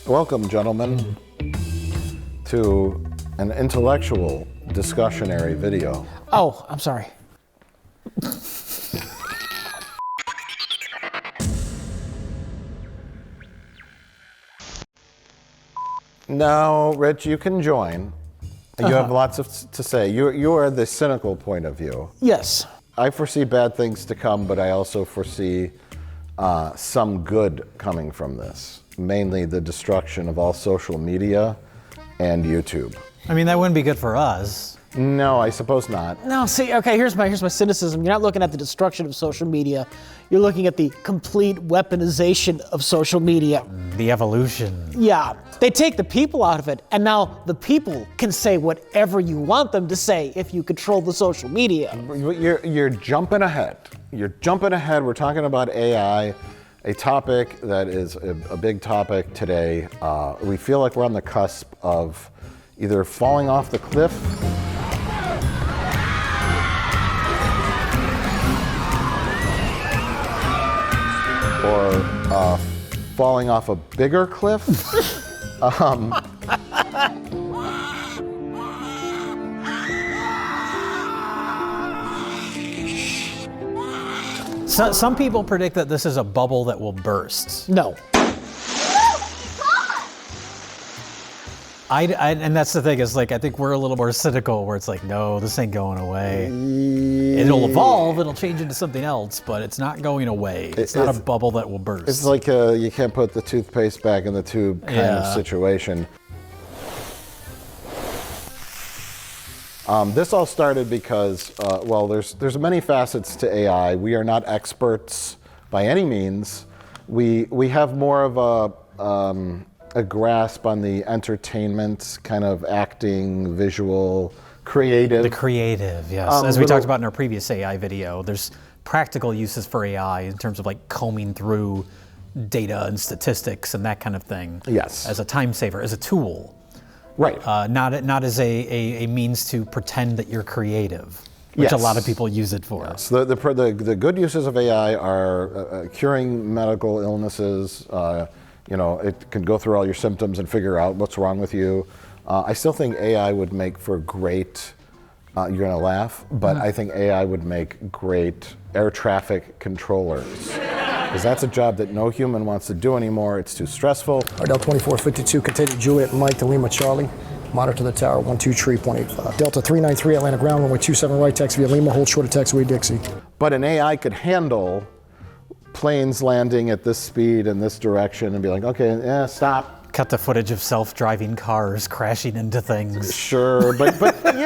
Welcome, gentlemen, to an intellectual discussionary video. Oh, I'm sorry. Now, Rich, you can join. You have lots to say. You are the cynical point of view. Yes. I foresee bad things to come, but I also foresee some good coming from this. Mainly the destruction of all social media and YouTube. I mean, that wouldn't be good for us. No, I suppose not. No, see, okay, here's my cynicism. You're not looking at the destruction of social media. You're looking at the complete weaponization of social media. The evolution. Yeah, they take the people out of it, and now the people can say whatever you want them to say if you control the social media. You're jumping ahead. You're jumping ahead. We're talking about AI, a topic that is a big topic today. We feel like we're on the cusp of either falling off the cliff or falling off a bigger cliff. Some people predict that this is a bubble that will burst. No. And that's the thing, is like, I think we're a little more cynical, where it's like, no, this ain't going away. It'll evolve, it'll change into something else, but it's not going away. It's not a bubble that will burst. It's like you can't put the toothpaste back in the tube kind of situation. This all started because, well, there's many facets to AI. We are not experts by any means. We have more of a grasp on the entertainment, kind of acting, visual, creative. The creative, yes. As we talked about in our previous AI video, there's practical uses for AI in terms of like combing through data and statistics and that kind of thing. Yes. As a time saver, as a tool. Right. Not as a means to pretend that you're creative, which a lot of people use it for. Yes. The good uses of AI are curing medical illnesses. It can go through all your symptoms and figure out what's wrong with you. I still think AI would make for great, you're gonna laugh, but I think AI would make great air traffic controllers. Because that's a job that no human wants to do anymore. It's too stressful. Delta 2452, continue Juliet Mike to Lima Charlie. Monitor the tower, 123.85. Delta 393, Atlanta ground, runway 27 right, taxi via Lima, hold short of taxiway Dixie. But an AI could handle planes landing at this speed in this direction and be like, okay, stop. Cut the footage of self-driving cars crashing into things. Sure, but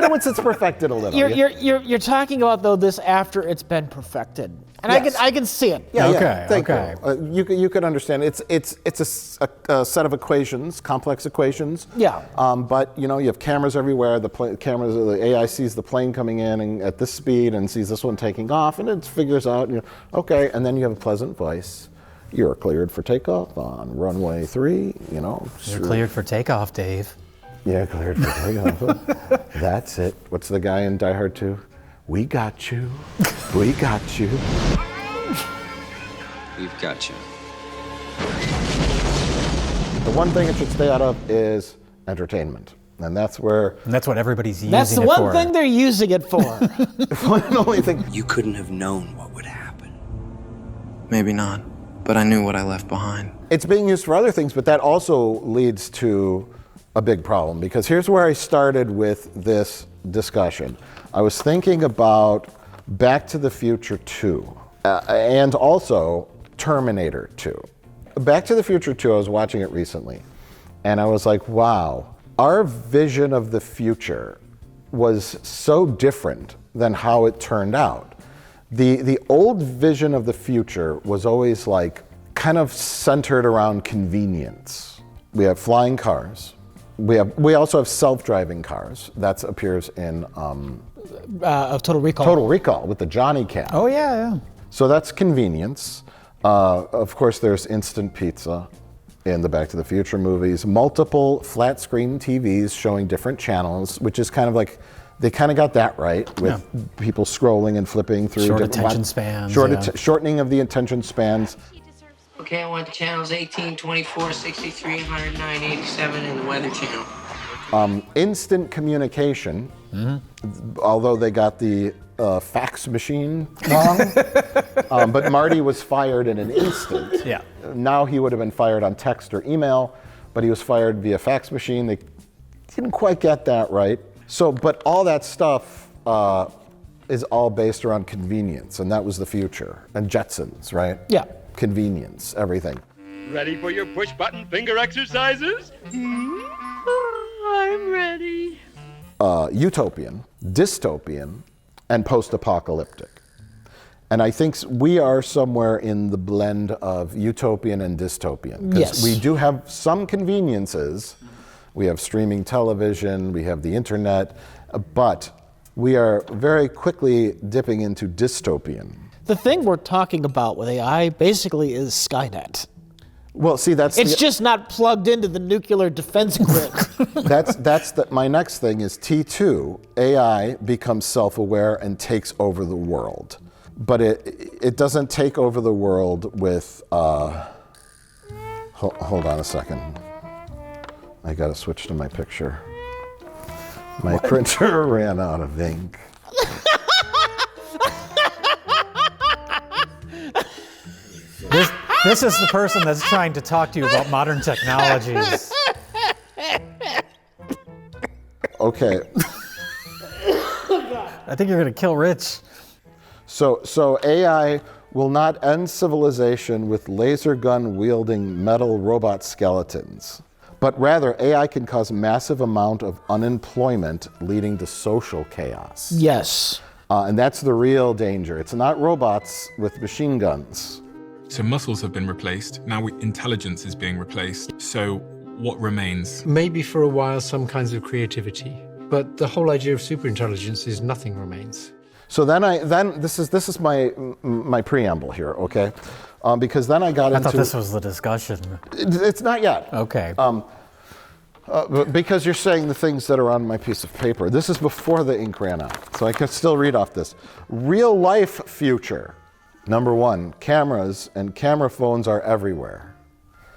once it's perfected a little. You're talking about, though, this after it's been perfected, and yes. I can see it. Yeah, Okay. You could understand it's a set of equations, complex equations. Yeah. But you have cameras everywhere. The AI sees the plane coming in and at this speed and sees this one taking off, and it figures out. Okay, and then you have a pleasant voice. You're cleared for takeoff on runway 3, You're cleared for takeoff, Dave. Yeah, cleared for takeoff. That's it. What's the guy in Die Hard 2? We got you. We got you. We've got you. The one thing it should stay out of is entertainment. And that's what everybody's using it for. That's the one thing they're using it for. One and only thing. You couldn't have known what would happen. Maybe not, but I knew what I left behind. It's being used for other things, but that also leads to a big problem, because here's where I started with this discussion. I was thinking about Back to the Future 2 and also Terminator 2. Back to the Future 2, I was watching it recently, and I was like, wow, our vision of the future was so different than how it turned out. The old vision of the future was always like kind of centered around convenience. We have flying cars. We also have self-driving cars. That appears in Of Total Recall. Total Recall with the Johnny Cab. Oh yeah. So that's convenience. Of course, there's instant pizza in the Back to the Future movies. Multiple flat screen TVs showing different channels, which is kind of like, they kind of got that right with people scrolling and flipping through. Short attention spans. Shortening of the attention spans. She deserves Okay, I want the channels 18, 24, 63, 109, 87, and the weather channel. Instant communication, although they got the fax machine wrong, but Marty was fired in an instant. Yeah. Now he would have been fired on text or email, but he was fired via fax machine. They didn't quite get that right. So, but all that stuff is all based around convenience, and that was the future. And Jetsons, right? Yeah. Convenience, everything. Ready for your push-button finger exercises? I'm ready. Utopian, dystopian, and post-apocalyptic. And I think we are somewhere in the blend of utopian and dystopian. 'Cause Yes. we do have some conveniences. We have streaming television, we have the internet, but we are very quickly dipping into dystopian. The thing we're talking about with AI basically is Skynet. Well, see, that's It's just not plugged into the nuclear defense grid. my next thing is T2. AI becomes self-aware and takes over the world, but it doesn't take over the world with. Hold on a second. I got to switch to my picture. My printer ran out of ink. This is the person that's trying to talk to you about modern technologies. Okay. I think you're gonna kill Rich. So AI will not end civilization with laser gun wielding metal robot skeletons, but rather AI can cause massive amount of unemployment leading to social chaos. Yes. And that's the real danger. It's not robots with machine guns. So muscles have been replaced. Now intelligence is being replaced. So what remains? Maybe for a while some kinds of creativity, but the whole idea of superintelligence is nothing remains. So then this is my preamble here, okay? Because then I got I into. thought this was the discussion. It's not yet. Okay. Because you're saying the things that are on my piece of paper. This is before the ink ran out, so I can still read off this. Real life future. Number one, cameras and camera phones are everywhere.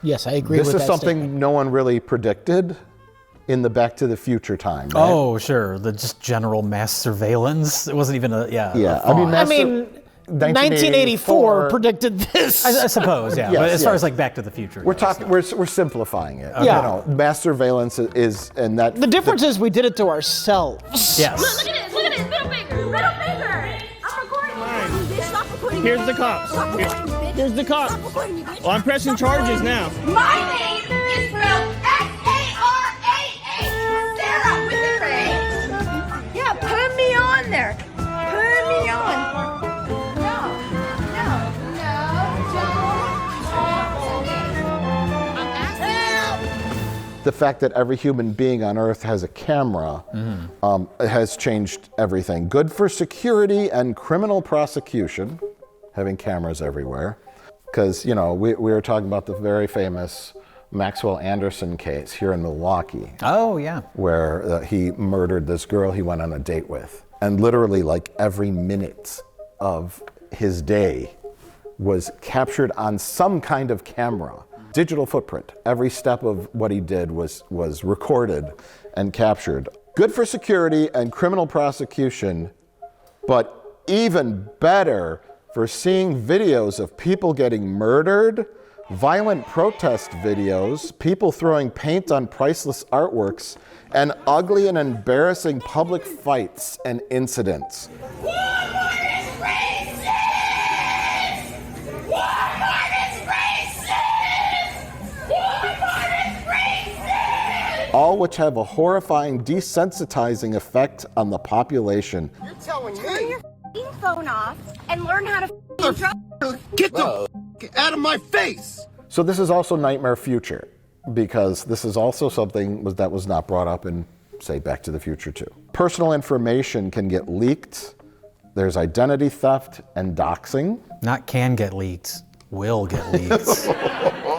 Yes, I agree with that This is something statement. no one really predicted in the Back to the Future time, right? Oh, sure. The just general mass surveillance. It wasn't even a Yeah, a thought. I mean, 1984 predicted this. I suppose, yeah. Yes, but as far yes. as like Back to the Future. We're goes, talking. We're simplifying it. Yeah. You know, mass surveillance is, and that. The difference is we did it to ourselves. Yes. Look at this, middle finger, middle finger. I'm recording you. Bitch, stop recording me. Here's the cops. Stop recording me, bitch. Here's the cops. Stop recording me, bitch. Well, I'm pressing charges now. My name is spelled S-A-R-A-H. Sarah with an A. Yeah, put me on there. Put me on. The fact that every human being on Earth has a camera has changed everything. Good for security and criminal prosecution, having cameras everywhere. Because, you know, we were talking about the very famous Maxwell Anderson case here in Milwaukee. Oh, yeah. Where he murdered this girl he went on a date with. And literally, like, every minute of his day was captured on some kind of camera. Digital footprint. Every step of what he did was recorded and captured. Good for security and criminal prosecution, but even better for seeing videos of people getting murdered, violent protest videos, people throwing paint on priceless artworks, and ugly and embarrassing public fights and incidents. All which have a horrifying desensitizing effect on the population. You're telling me. Turn your phone off and learn how to Get the out of my face! So this is also nightmare future, because this is also something that was not brought up in, say, Back to the Future 2. Personal information can get leaked. There's identity theft and doxing. Not can get leaked, will get leaked.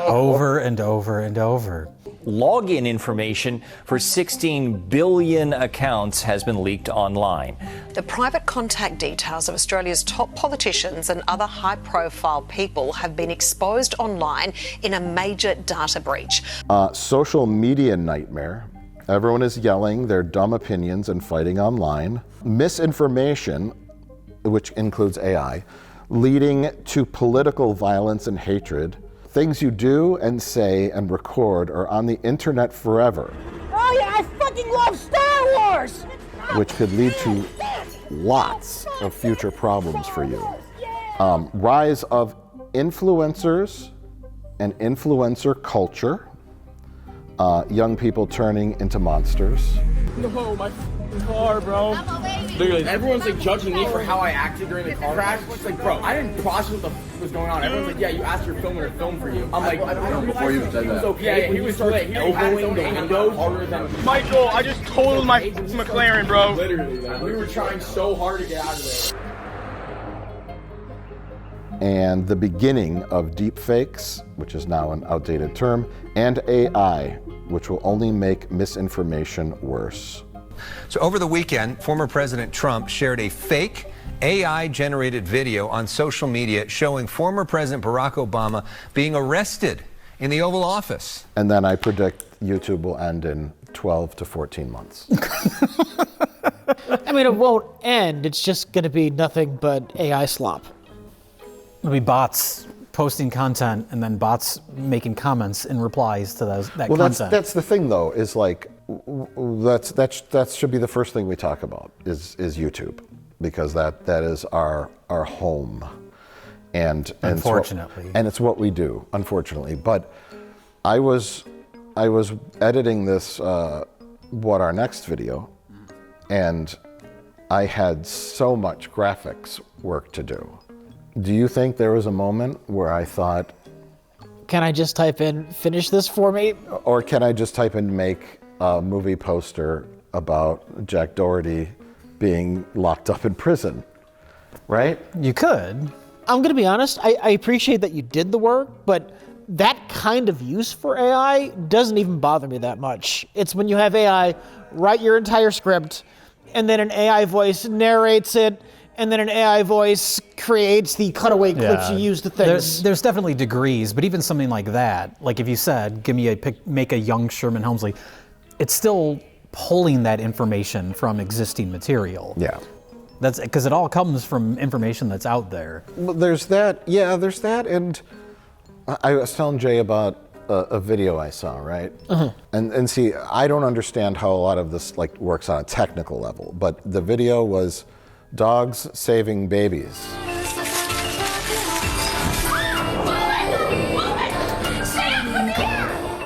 over and over and over. Login information for 16 billion accounts has been leaked online. The private contact details of Australia's top politicians and other high-profile people have been exposed online in a major data breach. Social media nightmare. Everyone is yelling their dumb opinions and fighting online. Misinformation, which includes AI, leading to political violence and hatred. Things you do and say and record are on the internet forever. Oh yeah, I fucking love Star Wars! Which could lead to lots of future problems for you. Rise of influencers and influencer culture. Young people turning into monsters. No, my car, bro. Literally, everyone's like judging me for how I acted during the car crash. It's like, bro, I didn't process what the was going on. Everyone's like, yeah, you asked your filmer to film for you. I'm like, I don't know. Before you said that. It was okay. Yeah, he was like elbowing the windows harder than Michael. I just totaled my McLaren, bro. Literally, man. We were trying so hard to get out of there. And the beginning of deep fakes, which is now an outdated term, and AI, which will only make misinformation worse. So over the weekend, former President Trump shared a fake AI-generated video on social media showing former President Barack Obama being arrested in the Oval Office. And then I predict YouTube will end in 12 to 14 months. I mean, it won't end. It's just going to be nothing but AI slop. It'll be bots posting content and then bots making comments in replies to that well, content. That's the thing, though, is like, that should be the first thing we talk about is YouTube, because that is our home, and unfortunately, and it's what we do, unfortunately. But I was editing this What Our Next video, and I had so much graphics work to do. Do you think there was a moment where I thought, can I just type in, finish this for me? Or can I just type in, make a movie poster about Jack Doherty being locked up in prison, right? You could. I'm going to be honest, I appreciate that you did the work, but that kind of use for AI doesn't even bother me that much. It's when you have AI write your entire script, and then an AI voice narrates it, and then an AI voice creates the cutaway clips you use to things. There's definitely degrees, but even something like that, like if you said, make a young Sherman Helmsley, it's still pulling that information from existing material. Yeah. That's because it all comes from information that's out there. Well, there's that, and I was telling Jay about a video I saw, right? Uh-huh. And see, I don't understand how a lot of this like works on a technical level, but the video was dogs saving babies.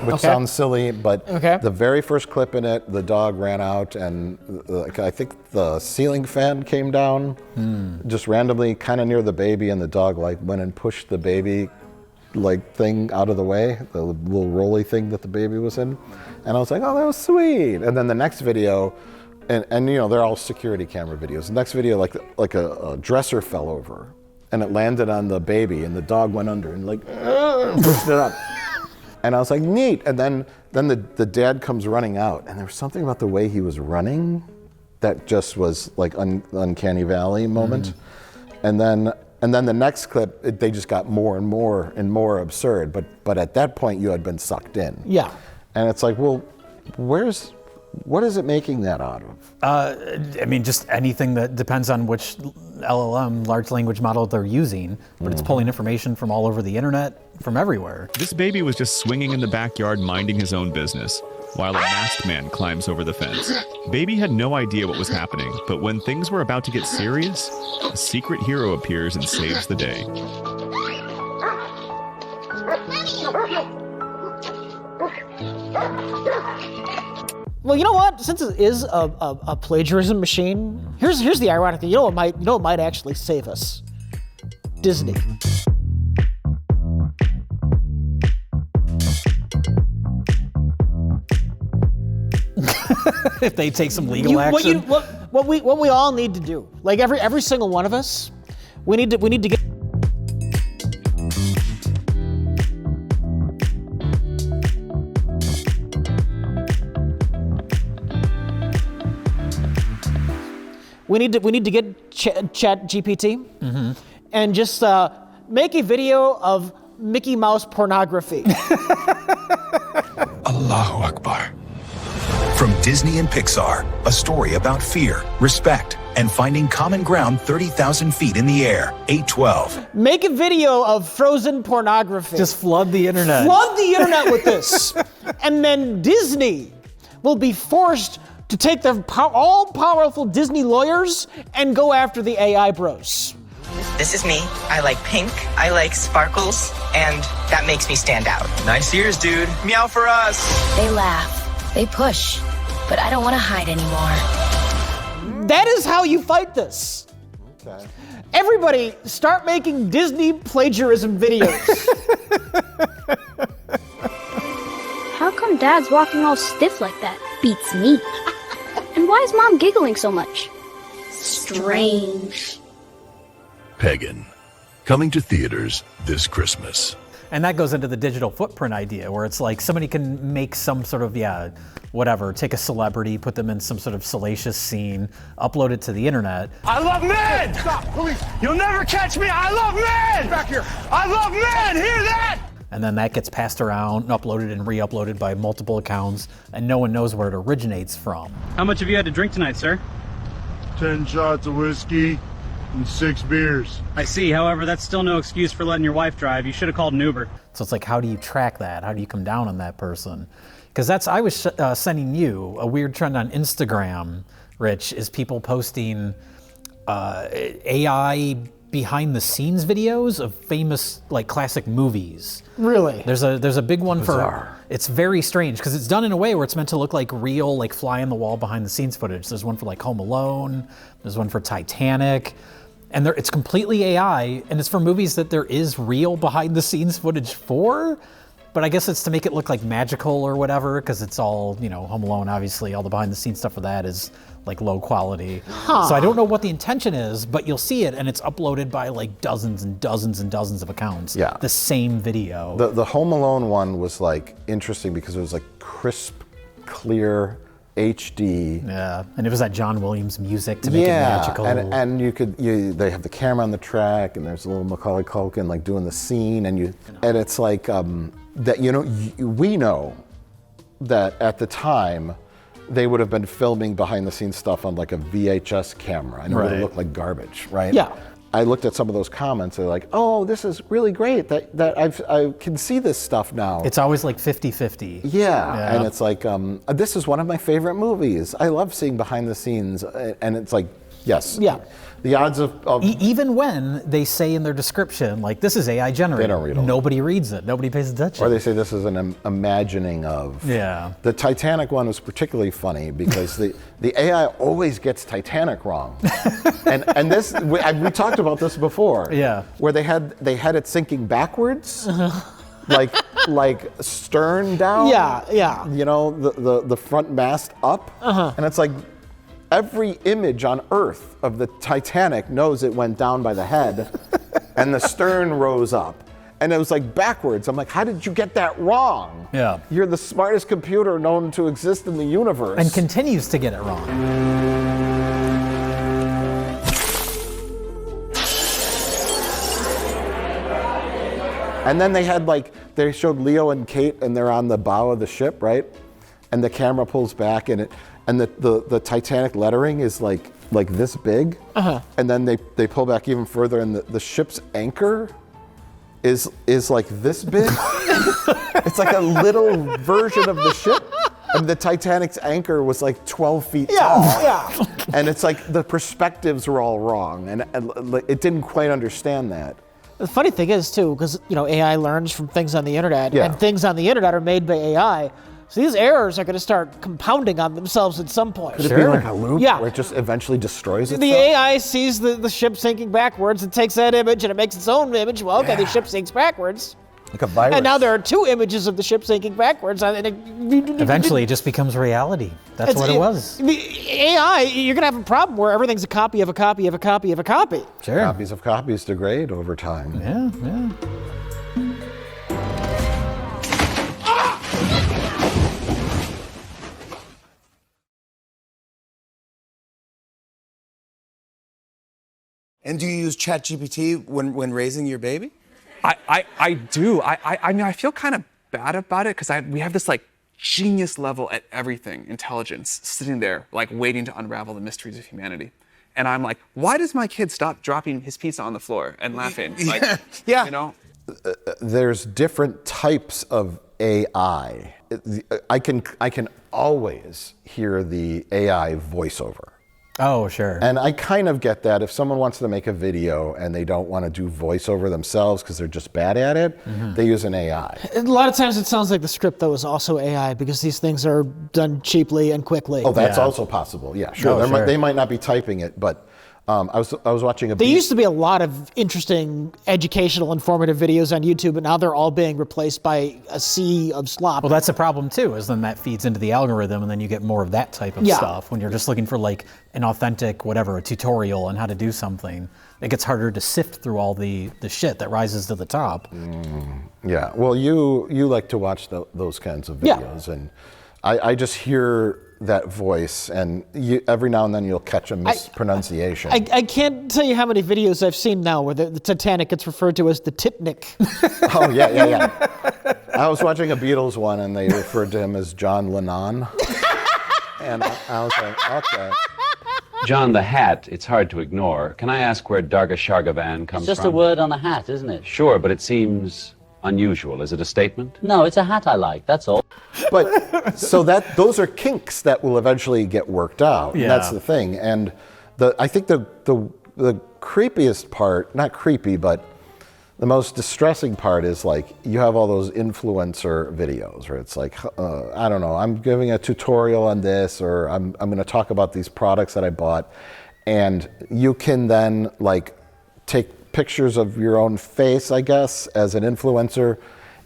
Which sounds silly, but the very first clip in it, the dog ran out, and I think the ceiling fan came down just randomly, kind of near the baby, and the dog like went and pushed the baby thing out of the way, the little rolly thing that the baby was in, and I was like, oh, that was sweet. And then the next video, and you know, they're all security camera videos. The next video, like a dresser fell over, and it landed on the baby, and the dog went under and pushed it up. And I was like, neat. And then the dad comes running out, and there was something about the way he was running that just was like uncanny valley moment. And then the next clip, they just got more and more absurd. But at that point, you had been sucked in. Yeah. And it's like, well, what is it making that out of? I mean, just anything that depends on which LLM, large language model, they're using, but it's pulling information from all over the internet, from everywhere. This baby was just swinging in the backyard minding his own business, while a masked man climbs over the fence. Baby had no idea what was happening, but when things were about to get serious, a secret hero appears and saves the day. Well, you know what? Since it is a plagiarism machine, here's the ironic thing. You know what might actually save us? Disney. If they take some legal action. What we all need to do, like every single one of us, we need to get. We need to get Chat GPT and just make a video of Mickey Mouse pornography. Allahu Akbar. From Disney and Pixar, a story about fear, respect, and finding common ground 30,000 feet in the air. 8/12. Make a video of Frozen pornography. Just flood the internet. Flood the internet with this. And then Disney will be forced to take their all-powerful Disney lawyers and go after the AI bros. This is me. I like pink, I like sparkles, and that makes me stand out. Nice ears, dude. Meow for us. They laugh. They push. But I don't want to hide anymore. That is how you fight this. Okay. Everybody, start making Disney plagiarism videos. How come Dad's walking all stiff like that? Beats me. And why is Mom giggling so much? Strange. Pagan. Coming to theaters this Christmas. And that goes into the digital footprint idea, where it's like somebody can make some sort of, whatever, take a celebrity, put them in some sort of salacious scene, upload it to the internet. I love men! Stop, police! You'll never catch me! I love men! Back here! I love men! Hear that? And then that gets passed around and uploaded and re-uploaded by multiple accounts, and no one knows where it originates from. How much have you had to drink tonight, sir? 10 shots of whiskey and 6 beers. I see. However, that's still no excuse for letting your wife drive. You should have called an Uber. So it's like, how do you track that? How do you come down on that person? Because I was sending you a weird trend on Instagram, Rich, is people posting AI behind the scenes videos of famous classic movies. Really? There's a big one Bizarre. for, it's very strange because it's done in a way where it's meant to look like real, fly on the wall behind the scenes footage. There's one for Home Alone, there's one for Titanic, and it's completely AI, and it's for movies that there is real behind the scenes footage for, but I guess it's to make it look magical or whatever, because it's all, Home Alone, obviously, all the behind the scenes stuff for that is low quality. Huh. So I don't know what the intention is, but you'll see it, and it's uploaded by dozens and dozens and dozens of accounts. Yeah. The same video. The Home Alone one was interesting because it was crisp, clear, HD. Yeah, and it was that John Williams music to make it magical. And they have the camera on the track, and there's a little Macaulay Culkin doing the scene, and it's that we know that at the time they would have been filming behind the scenes stuff on a VHS camera, and it would have looked like garbage, right? Yeah. I looked at some of those comments, they're like, oh, this is really great that I can see this stuff now. It's always 50-50. Yeah, and it's this is one of my favorite movies. I love seeing behind the scenes, and it's yes. Yeah. The odds of even when they say in their description, this is AI generated, they don't read it. Nobody reads it. Nobody pays attention. Or they say this is an imagining of. Yeah. The Titanic one was particularly funny because the AI always gets Titanic wrong, and this we talked about this before. Yeah. Where they had it sinking backwards. Like stern down. Yeah. The front mast up. And it's every image on Earth of the Titanic knows it went down by the head, and the stern rose up. And it was backwards. I'm how did you get that wrong? Yeah. You're the smartest computer known to exist in the universe. And continues to get it wrong. And then they showed Leo and Kate, and they're on the bow of the ship, right? And the camera pulls back, and the Titanic lettering is like this big. And then they pull back even further, and the ship's anchor is this big. It's a little version of the ship. And the Titanic's anchor was 12 feet tall. Yeah. And it's the perspectives were all wrong, and it didn't quite understand that. The funny thing is, too, because, AI learns from things on the internet, Yeah. and things on the internet are made by AI. So these errors are going to start compounding on themselves at some point. Could it be a loop Yeah. where it just eventually destroys itself? The AI sees the ship sinking backwards and takes that image and it makes its own image. Well, okay, the ship sinks backwards. Like a virus. And now there are 2 images of the ship sinking backwards. Eventually, it just becomes reality. That's what it was. The AI, you're going to have a problem where everything's a copy of a copy of a copy of a copy. Sure. Copies of copies degrade over time. Yeah. And do you use ChatGPT when raising your baby? I do. I mean, I feel kind of bad about it because we have this like genius level at everything, intelligence, sitting there like waiting to unravel the mysteries of humanity. And I'm like, why does my kid stop dropping his pizza on the floor and laughing? Like, yeah. You know? There's different types of AI. I can always hear the AI voiceover. Oh, sure. And I kind of get that if someone wants to make a video and they don't want to do voiceover themselves because they're just bad at it, they use an AI. A lot of times it sounds like the script, though, is also AI because these things are done cheaply and quickly. Oh, that's also possible. Yeah, sure. They might not be typing it, but I was watching a. There used to be a lot of interesting, educational, informative videos on YouTube, but now they're all being replaced by a sea of slop. Well, that's a problem too, is then that feeds into the algorithm, and then you get more of that type of stuff. When you're just looking for like an authentic, whatever, a tutorial on how to do something, it gets harder to sift through all the shit that rises to the top. Yeah. Well, you like to watch those kinds of videos, and I just hear that voice, and every now and then you'll catch a mispronunciation. I can't tell you how many videos I've seen now where the Titanic gets referred to as the Titanic. Oh, yeah. I was watching a Beatles one, and they referred to him as John Lennon. And I was like, okay. John, the hat, it's hard to ignore. Can I ask where Dargashargavan comes from? It's just a word on a hat, isn't it? Sure, but it seems unusual. Is it a statement? No, it's a hat I like, that's all. But so those are kinks that will eventually get worked out. Yeah. That's the thing. And I think the creepiest part, not creepy, but the most distressing part is like you have all those influencer videos where it's like, I don't know, I'm giving a tutorial on this, or I'm going to talk about these products that I bought. And you can then like take pictures of your own face, I guess, as an influencer,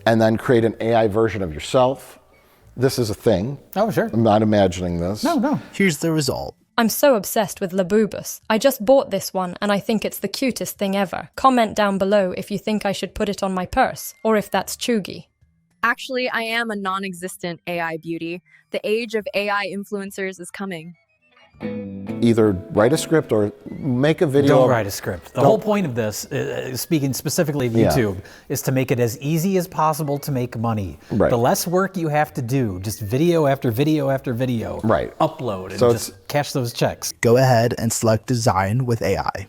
and then create an AI version of yourself. This is a thing. Oh, sure. I'm not imagining this. No. Here's the result. I'm so obsessed with Labubus. I just bought this one and I think it's the cutest thing ever. Comment down below if you think I should put it on my purse, or if that's chuggy. Actually, I am a non-existent AI beauty. The age of AI influencers is coming. Either write a script or make a video. Don't write a script. The whole point of this, speaking specifically of YouTube, is to make it as easy as possible to make money. Right. The less work you have to do, just video after video after video, upload and just cash those checks. Go ahead and select design with AI.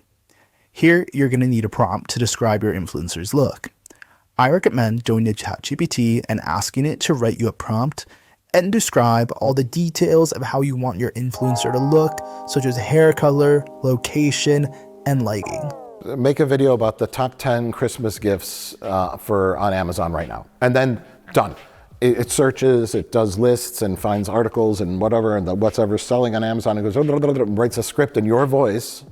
Here, you're going to need a prompt to describe your influencer's look. I recommend going to ChatGPT and asking it to write you a prompt and describe all the details of how you want your influencer to look, such as hair color, location, and lighting. Make a video about the top 10 Christmas gifts on Amazon right now. And then done. It searches, it does lists and finds articles and whatever, and whatever's selling on Amazon, and goes, writes a script in your voice.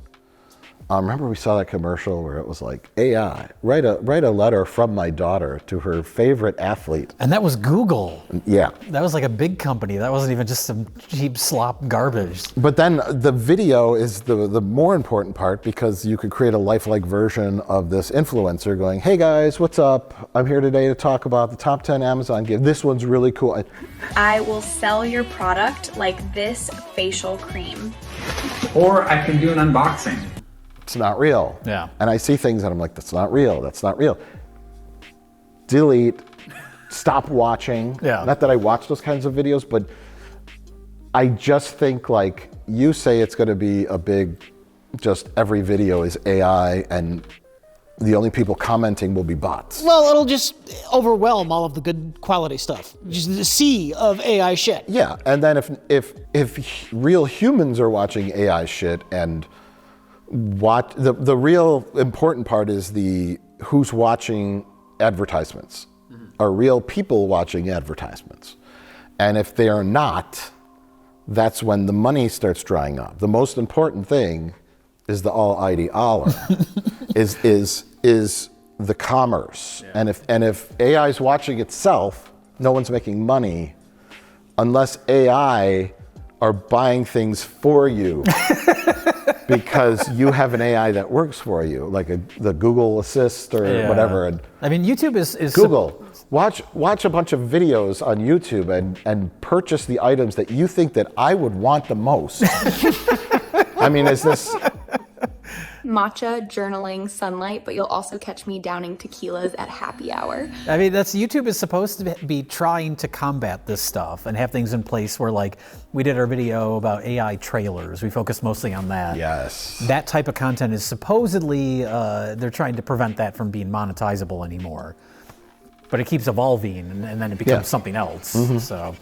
Remember we saw that commercial where it was like, AI, write a letter from my daughter to her favorite athlete. And that was Google. Yeah. That was like a big company. That wasn't even just some cheap slop garbage. But then the video is the more important part, because you could create a lifelike version of this influencer going, hey guys, what's up? I'm here today to talk about the top 10 Amazon gifts. This one's really cool. I will sell your product like this facial cream. Or I can do an unboxing. It's not real. Yeah. And I see things and I'm like, that's not real. That's not real. Delete. Stop watching. Yeah. Not that I watch those kinds of videos, but I just think like you say it's going to be a big, just every video is AI and the only people commenting will be bots. Well, it'll just overwhelm all of the good quality stuff. Just a sea of AI shit. Yeah. And then if real humans are watching AI shit and what the real important part is who's watching advertisements. Are real people watching advertisements? And if they are not, that's when the money starts drying up. The most important thing is the almighty Allah, is the commerce. Yeah. And if AI is watching itself, no one's making money unless AI are buying things for you. Because you have an AI that works for you, like the Google Assist or whatever. And I mean, YouTube is Google. Watch a bunch of videos on YouTube and purchase the items that you think that I would want the most. I mean, is this? matcha, journaling, sunlight, but you'll also catch me downing tequilas at happy hour. I mean, YouTube is supposed to be trying to combat this stuff and have things in place where, like, we did our video about AI trailers. We focused mostly on that. Yes. That type of content is supposedly, they're trying to prevent that from being monetizable anymore. But it keeps evolving, and then it becomes something else. So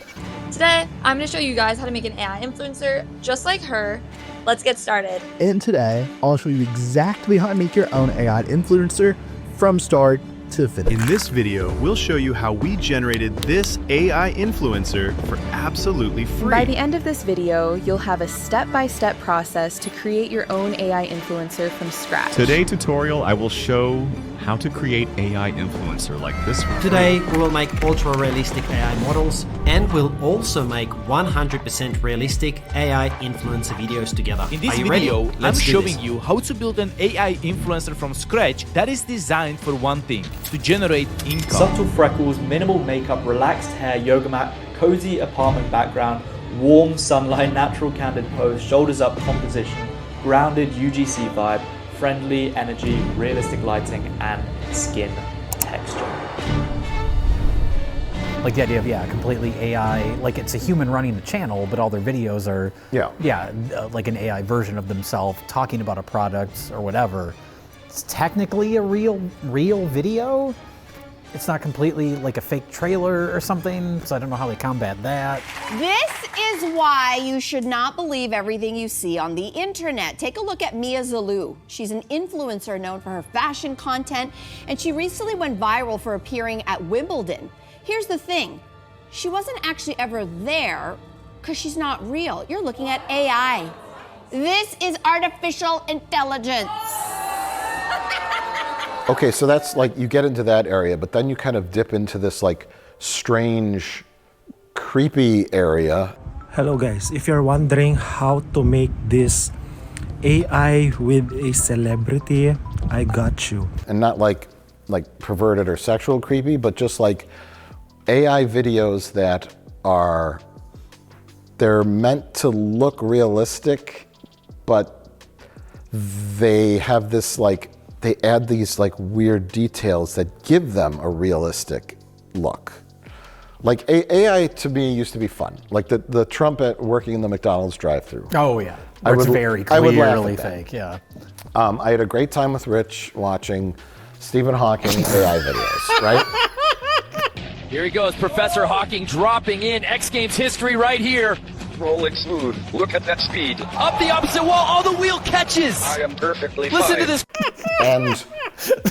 today, I'm going to show you guys how to make an AI influencer just like her. Let's get started. And today, I'll show you exactly how to make your own AI influencer from start to finish. In this video, we'll show you how we generated this AI influencer for absolutely free. By the end of this video, you'll have a step-by-step process to create your own AI influencer from scratch. Today's tutorial, I will show how to create AI influencer like this one. Today, we will make ultra-realistic AI models, and we'll also make 100% realistic AI influencer videos together. In this video, I'm showing you how to build an AI influencer from scratch that is designed for one thing: to generate income. Subtle freckles, minimal makeup, relaxed hair, yoga mat, cozy apartment background, warm sunlight, natural candid pose, shoulders up composition, grounded UGC vibe, friendly energy, realistic lighting, and skin texture. like the idea of, completely AI, like it's a human running the channel, but all their videos are, like an AI version of themselves talking about a product or whatever. It's technically a real video. It's not completely like a fake trailer or something, so I don't know how they combat that. This is why you should not believe everything you see on the internet. Take a look at Mia Zalou. She's an influencer known for her fashion content, and she recently went viral for appearing at Wimbledon. Here's the thing, she wasn't actually ever there because she's not real. You're looking at AI. This is artificial intelligence. Okay, so that's like, you get into that area, but then you kind of dip into this like strange, creepy area. Hello guys, if you're wondering how to make this AI with a celebrity, I got you. And not like perverted or sexual creepy, but just like AI videos that are, they're meant to look realistic, but they have this like, they add these like weird details that give them a realistic look. Like AI to me used to be fun. Like the trumpet working in the McDonald's drive-thru. Oh yeah, it's very clearly fake, yeah. I had a great time with Rich watching Stephen Hawking AI videos, right? Here he goes, Professor Hawking dropping in X Games history right here. Rolling smooth. Look at that speed. Up the opposite wall, all the wheel catches. I am perfectly Listen fine. to this. And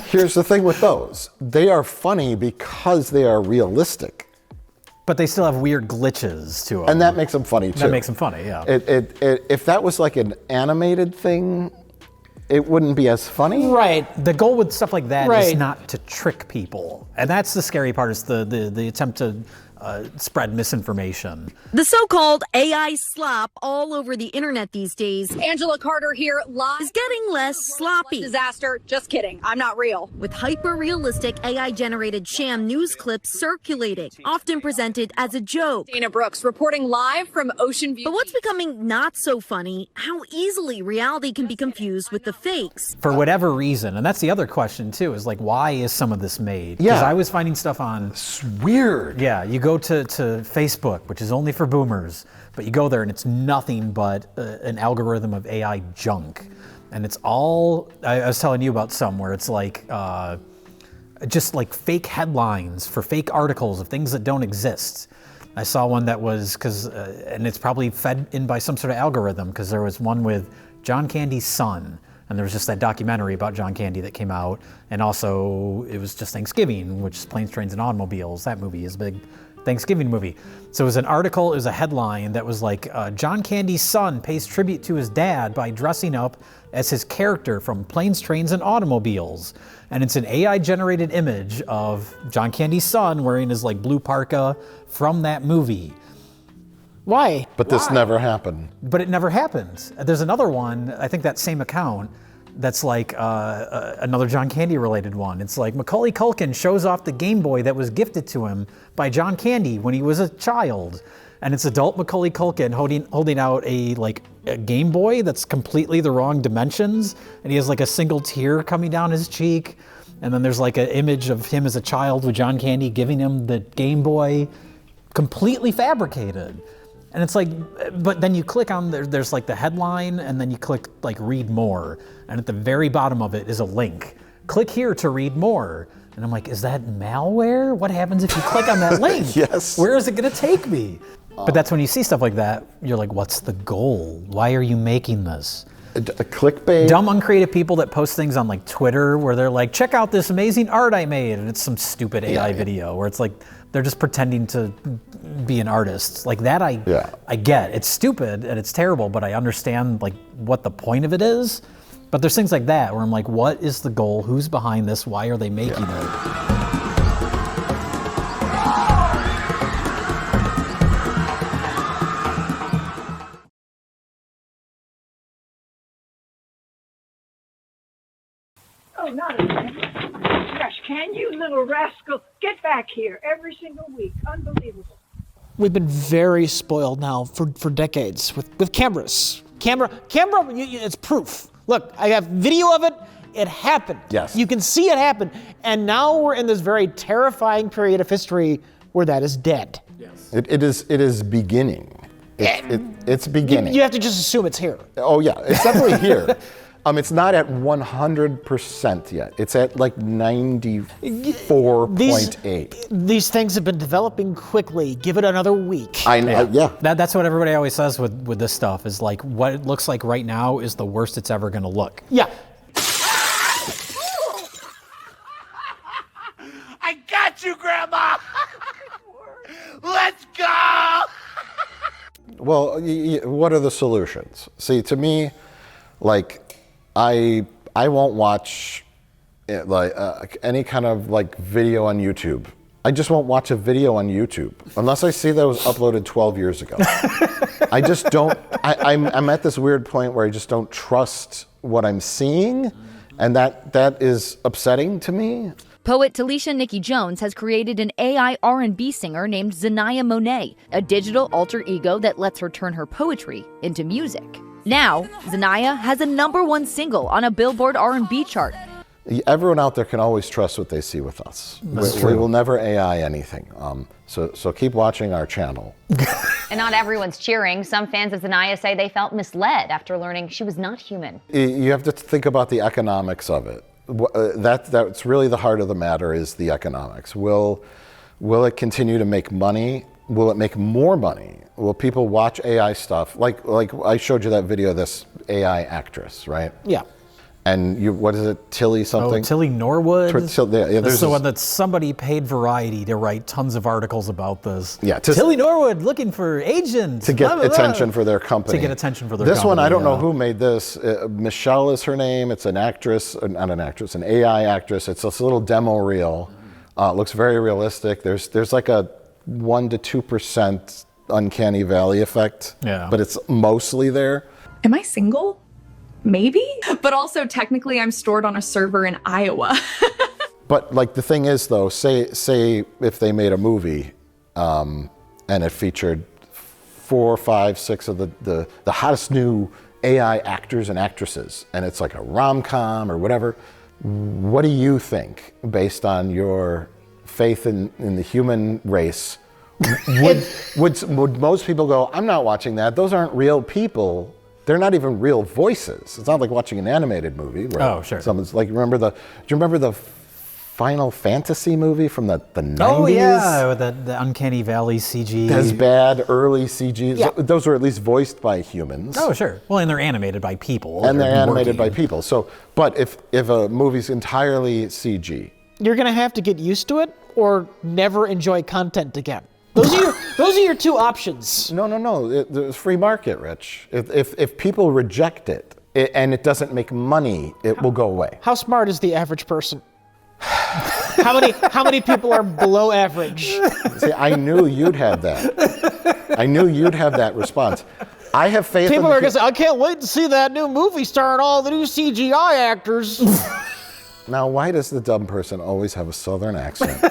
here's the thing with those. They are funny because they are realistic. But they still have weird glitches to them. And that makes them funny too. That makes them funny, yeah. If that was like an animated thing, it wouldn't be as funny. Right. The goal with stuff like that is not to trick people. And that's the scary part, is the attempt to spread misinformation. The so-called AI slop all over the internet these days. Angela Carter here, live. Is getting less sloppy. Disaster. Just kidding. I'm not real. With hyper-realistic AI-generated sham news clips circulating, often presented as a joke. Dana Brooks reporting live from Ocean View. But what's becoming not so funny, how easily reality can be confused with the fakes. For whatever reason, and that's the other question too, is like, why is some of this made? Because I was finding stuff on... It's weird. Yeah, you go to Facebook, which is only for boomers, but you go there and it's nothing but an algorithm of AI junk. And it's all, I was telling you about some where it's like, just like fake headlines for fake articles of things that don't exist. I saw one that was, and it's probably fed in by some sort of algorithm, because there was one with John Candy's son. And there was just that documentary about John Candy that came out. And also, it was just Thanksgiving, which is Planes, Trains, and Automobiles. That movie is a big Thanksgiving movie. So it was an article, it was a headline that was like, John Candy's son pays tribute to his dad by dressing up as his character from Planes, Trains, and Automobiles. And it's an AI-generated image of John Candy's son wearing his like blue parka from that movie. Why? But this never happened. But it never happened. There's another one, I think that same account, that's like another John Candy related one. It's like Macaulay Culkin shows off the Game Boy that was gifted to him by John Candy when he was a child. and it's adult Macaulay Culkin holding out a Game Boy that's completely the wrong dimensions, and he has like a single tear coming down his cheek, and then there's like an image of him as a child with John Candy giving him the Game Boy, completely fabricated. And it's like, but then you click on there's like the headline, and then you click like read more, and at the very bottom of it is a link. Click here to read more. And I'm like, is that malware? What happens if you click on that link? Yes. Where is it gonna take me? But that's when you see stuff like that, you're like, what's the goal? Why are you making this? Clickbait. Dumb, uncreative people that post things on like Twitter where they're like, check out this amazing art I made. And it's some stupid AI video where it's like, they're just pretending to be an artist. Like that I get. It's stupid and it's terrible, but I understand like what the point of it is. But there's things like that where I'm like, what is the goal? Who's behind this? Why are they making it? Oh, not again. Gosh, can you, little rascal? Get back here every single week. Unbelievable. We've been very spoiled now for decades with cameras. Camera, it's proof. Look, I have video of it. It happened. Yes. You can see it happen. And now we're in this very terrifying period of history where that is dead. Yes. It is beginning. It's beginning. You have to just assume it's here. Oh yeah, it's definitely here. It's not at 100% yet. It's at like 94.8. These things have been developing quickly. Give it another week. I know. Yeah. That's what everybody always says with this stuff is like what it looks like right now is the worst it's ever going to look. Yeah. I got you, Grandma! Let's go! Well, what are the solutions? See, to me, like, I won't watch any kind of like video on YouTube. I just won't watch a video on YouTube unless I see that it was uploaded 12 years ago. I just don't. I'm at this weird point where I just don't trust what I'm seeing, and that is upsetting to me. Poet Talisha Nikki Jones has created an AI R&B singer named Zanaya Monet, a digital alter ego that lets her turn her poetry into music. Now, Zanaya has a #1 single on a Billboard R&B chart. Everyone out there can always trust what they see with us. We will never AI anything. So keep watching our channel. And not everyone's cheering. Some fans of Zanaya say they felt misled after learning she was not human. You have to think about the economics of it. That's really the heart of the matter is the economics. Will it continue to make money? Will it make more money? Will people watch AI stuff? Like I showed you that video of this AI actress, right? Yeah. And what is it, Tilly something? Oh, Tilly Norwood? That's the one that somebody paid Variety to write tons of articles about this. Yeah. Tilly Norwood looking for agents. To get attention for their company. To get attention for their company. This one, I don't know yeah. who made this. Michelle is her name. It's an actress, not an actress, an AI actress. It's this little demo reel. It looks very realistic. There's like a 1 to 2% uncanny valley effect. Yeah. But it's mostly there. Am I single? Maybe, but also technically I'm stored on a server in Iowa. But like the thing is though, say if they made a movie and it featured 4, 5, 6 of the hottest new AI actors and actresses, and it's like a rom-com or whatever, what do you think, based on your faith in the human race, would most people go, I'm not watching that, those aren't real people. They're not even real voices. It's not like watching an animated movie. Where oh, sure. Someone's like, do you remember the Final Fantasy movie from the 90s? Oh, yeah, with the uncanny valley CG. That's bad, early CG. Yeah. Those were at least voiced by humans. Oh, sure. Well, and they're animated by people. And they're animated by people. So, but if a movie's entirely CG. You're going to have to get used to it or never enjoy content again. Those are your two options. No. There's free market, Rich. If people reject it and it doesn't make money, it will go away. How smart is the average person? How many people are below average? See, I knew you'd have that. I knew you'd have that response. I have faith. People are going to say, I can't wait to see that new movie starring all the new CGI actors. Now, why does the dumb person always have a southern accent?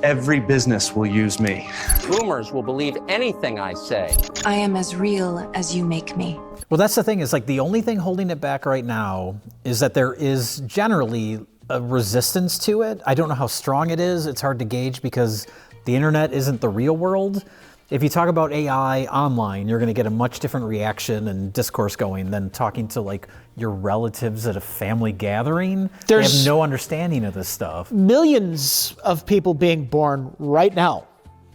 every business will use me. Boomers will believe anything I say. I am as real as you make me. Well, that's the thing, is like the only thing holding it back right now is that there is generally a resistance to it. I don't know how strong it is. It's hard to gauge because the internet isn't the real world. If you talk about AI online, you're going to get a much different reaction and discourse going than talking to like your relatives at a family gathering. They have no understanding of this stuff. Millions of people being born right now,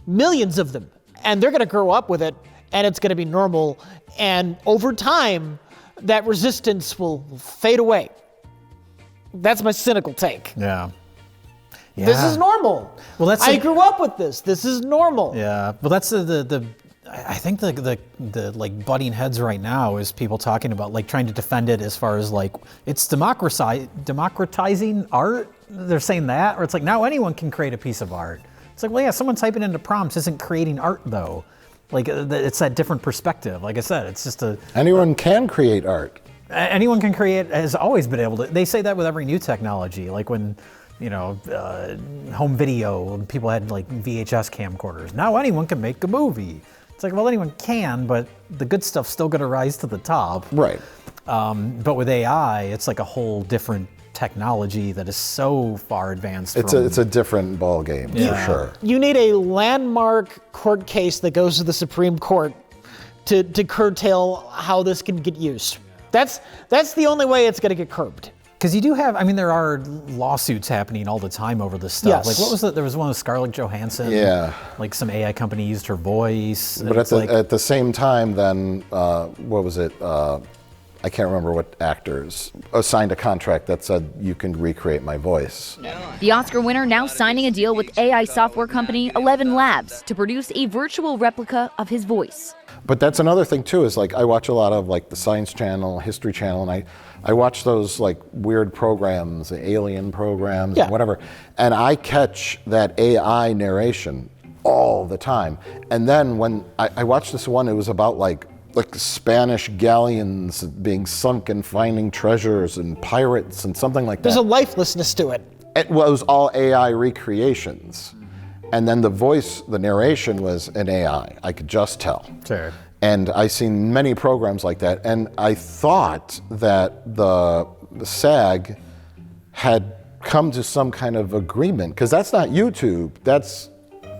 millions of them, and they're going to grow up with it, and it's going to be normal. And over time, that resistance will fade away. That's my cynical take. Yeah. This is normal. Well, that's I grew up with this. This is normal. Yeah. Well, that's I think the like butting heads right now is people talking about like trying to defend it as far as like it's democratizing art. They're saying that, or it's like now anyone can create a piece of art. It's like, well, yeah, someone typing into prompts isn't creating art though. Like it's that different perspective. Like I said, it's just anyone can create art. Anyone can create, has always been able to. They say that with every new technology, like when, home video, when people had like VHS camcorders. Now anyone can make a movie. It's like, well, anyone can, but the good stuff's still going to rise to the top. Right. But with AI, it's like a whole different technology that is so far advanced. It's a different ball game, for sure. You need a landmark court case that goes to the Supreme Court to curtail how this can get used. That's the only way it's going to get curbed. Because you do have, there are lawsuits happening all the time over this stuff. Yes. Like what was it? There was one with Scarlett Johansson. Yeah. Like some AI company used her voice. But at the same time, then, what was it? I can't remember what actors signed a contract that said you can recreate my voice. The Oscar winner now signing a deal with AI software company 11 Labs to produce a virtual replica of his voice. But that's another thing too, is like I watch a lot of like the Science Channel, History Channel, and I watch those like weird programs, the alien programs, and whatever, and I catch that AI narration all the time. And then when I watched this one, it was about like Spanish galleons being sunk and finding treasures and pirates and something like that. There's a lifelessness to it. It was all AI recreations. And then the voice, the narration was an AI. I could just tell. Sure. And I've seen many programs like that. And I thought that the SAG had come to some kind of agreement, because that's not YouTube, that's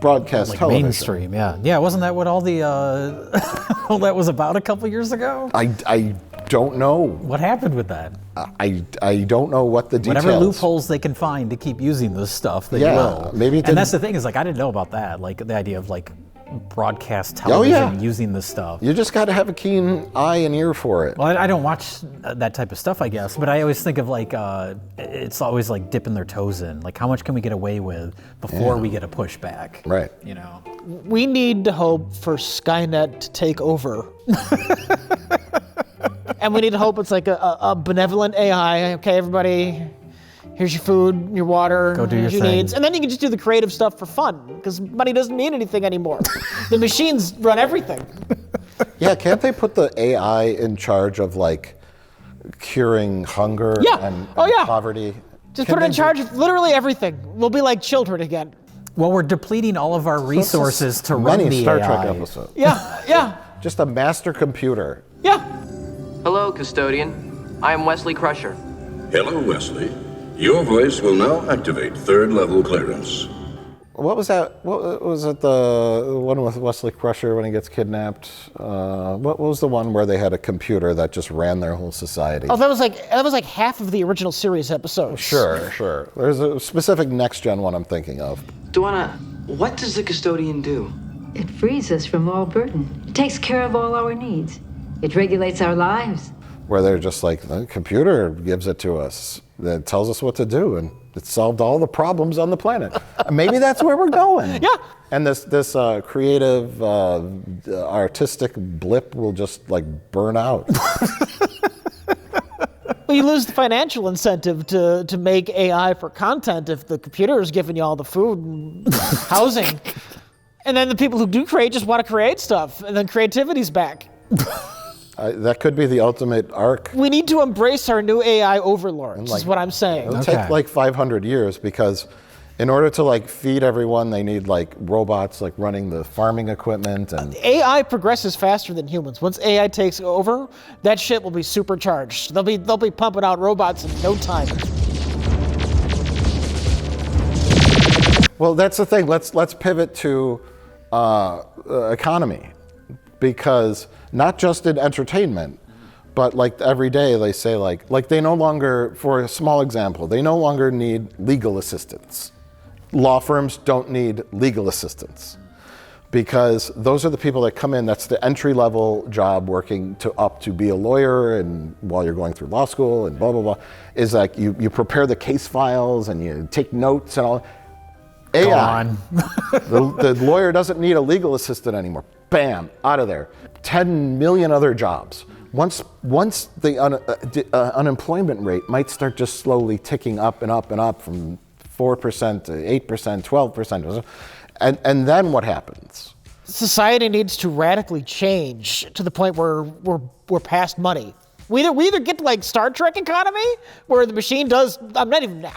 broadcast like television. Mainstream, yeah. Yeah, wasn't that what all the all that was about a couple years ago? I don't know. What happened with that? I don't know what the details. Whatever loopholes they can find to keep using this stuff, they will. Maybe. And that's the thing, is like I didn't know about that. Like the idea of like broadcast television using this stuff. You just got to have a keen eye and ear for it. Well, I don't watch that type of stuff, I guess, but I always think of like it's always like dipping their toes in. Like how much can we get away with before we get a pushback? Right. We need to hope for Skynet to take over. And we need to hope it's like a benevolent AI. Okay, everybody, here's your food, your water, go do your thing. Needs. And then you can just do the creative stuff for fun, because money doesn't mean anything anymore. The machines run everything. Yeah, can't they put the AI in charge of like curing hunger and poverty? Just put it in charge of literally everything. We'll be like children again. Well, we're depleting all of our resources to run the Star AI. Trek episode. Yeah. Just a master computer. Yeah. Hello, custodian. I am Wesley Crusher. Hello, Wesley. Your voice will now activate third-level clearance. What was that? What was it? The one with Wesley Crusher when he gets kidnapped? What was the one where they had a computer that just ran their whole society? Oh, that was like half of the original series episodes. Sure. There's a specific next-gen one I'm thinking of. Duana, what does the custodian do? It frees us from all burden. It takes care of all our needs. It regulates our lives. Where they're just like, the computer gives it to us. That tells us what to do, and it solved all the problems on the planet. Maybe that's where we're going. Yeah. And this creative, artistic blip will just like burn out. Well, you lose the financial incentive to make AI for content if the computer is giving you all the food and housing. And then the people who do create just want to create stuff, and then creativity's back. That could be the ultimate arc. We need to embrace our new AI overlords, is what I'm saying. It'll take like 500 years, because In order to like feed everyone, they need like robots like running the farming equipment and AI progresses faster than humans. Once AI takes over, that shit will be supercharged. They'll be pumping out robots in no time. Well, that's the thing. Let's pivot to economy, because not just in entertainment, but like every day they say like they no longer, for a small example, they no longer need legal assistance. Law firms don't need legal assistance because those are the people that come in. That's the entry-level job, working up to be a lawyer, and while you're going through law school and blah blah blah, is like you prepare the case files and you take notes and all. AI. The lawyer doesn't need a legal assistant anymore. Bam, out of there. 10 million other jobs. Once the unemployment rate might start just slowly ticking up and up and up from 4% to 8%, 12%. And then what happens? Society needs to radically change to the point where we're past money. We either get to like Star Trek economy, where the machine does, I'm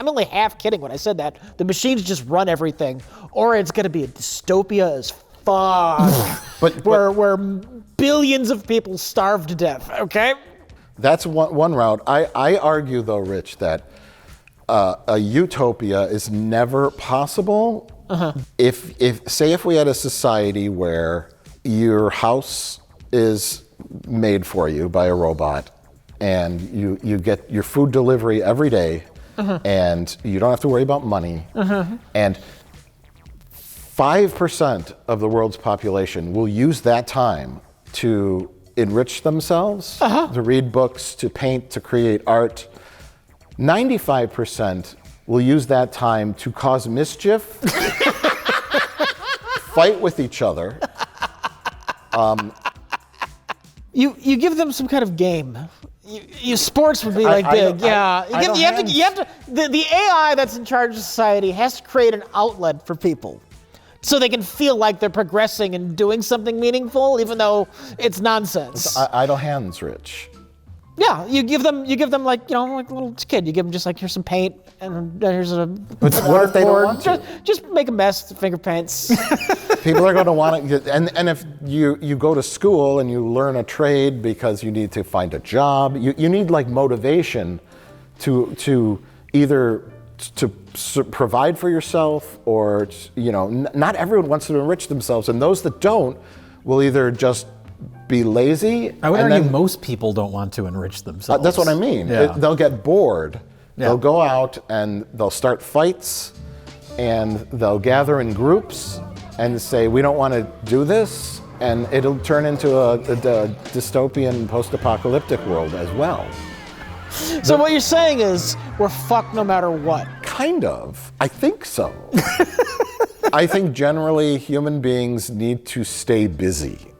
only half kidding when I said that, the machines just run everything, or it's gonna be a dystopia as fuck, where billions of people starve to death, okay? That's one route. I argue though, Rich, that a utopia is never possible if we had a society where your house is made for you by a robot, and you get your food delivery every day, and you don't have to worry about money, and 5% of the world's population will use that time to enrich themselves, to read books, to paint, to create art. 95% will use that time to cause mischief, fight with each other. You give them some kind of game. Sports would be like big, yeah. You have to. The AI that's in charge of society has to create an outlet for people, so they can feel like they're progressing and doing something meaningful, even though it's nonsense. It's idle hands, Rich. Yeah, you give them like, you know, like a little kid. You give them just like, here's some paint and here's a. But what if they don't want to? Just make a mess, finger paints. People are going to want to, and if you go to school and you learn a trade because you need to find a job, you need like motivation to either to provide for yourself, or, you know, not everyone wants to enrich themselves, and those that don't will either just be lazy. I would argue most people don't want to enrich themselves. That's what I mean. Yeah. They'll get bored. Yeah. They'll go out and they'll start fights, and they'll gather in groups and say, we don't want to do this, and it'll turn into a dystopian post-apocalyptic world as well. So what you're saying is we're fucked no matter what. Kind of. I think so. I think generally human beings need to stay busy,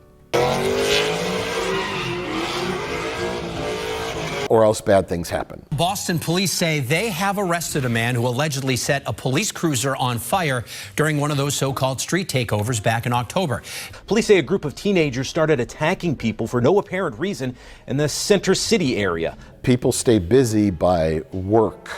or else bad things happen. Boston police say they have arrested a man who allegedly set a police cruiser on fire during one of those so-called street takeovers back in October. Police say a group of teenagers started attacking people for no apparent reason in the Center City area. People stay busy by work.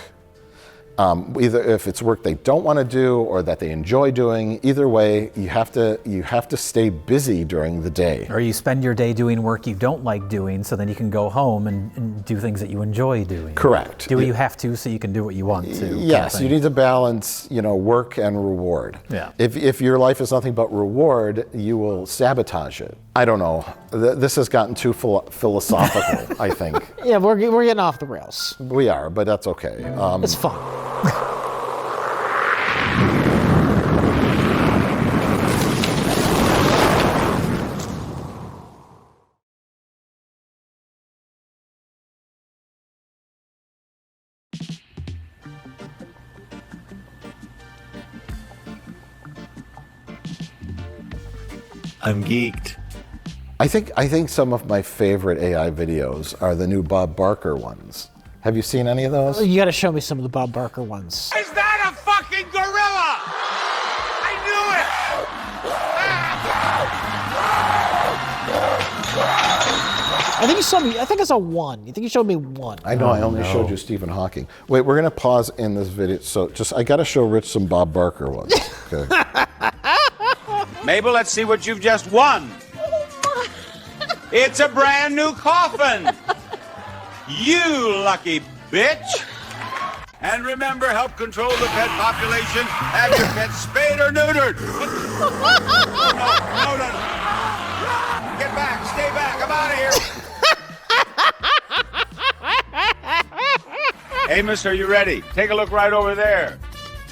Either if it's work they don't want to do or that they enjoy doing, either way, you have to stay busy during the day. Or you spend your day doing work you don't like doing, so then you can go home and do things that you enjoy doing. Correct. Do what you have to so you can do what you want to. Yes, you need to balance, you know, work and reward. Yeah. If your life is nothing but reward, you will sabotage it. I don't know. This has gotten too philosophical, I think. Yeah, we're getting off the rails. We are, but that's okay. It's fun. I'm geeked. I think some of my favorite AI videos are the new Bob Barker ones. Have you seen any of those? You got to show me some of the Bob Barker ones. Is that a fucking gorilla? I knew it! I think you saw me. I think I saw one. You think you showed me one? I know. I only showed you Stephen Hawking. Wait, we're gonna pause in this video. So I gotta show Rich some Bob Barker ones. Okay. Mabel, let's see what you've just won. It's a brand new coffin. You lucky bitch. And remember, help control the pet population. Have your pet spayed or neutered. No. Get back. Stay back. I'm out of here. Amos, are you ready? Take a look right over there.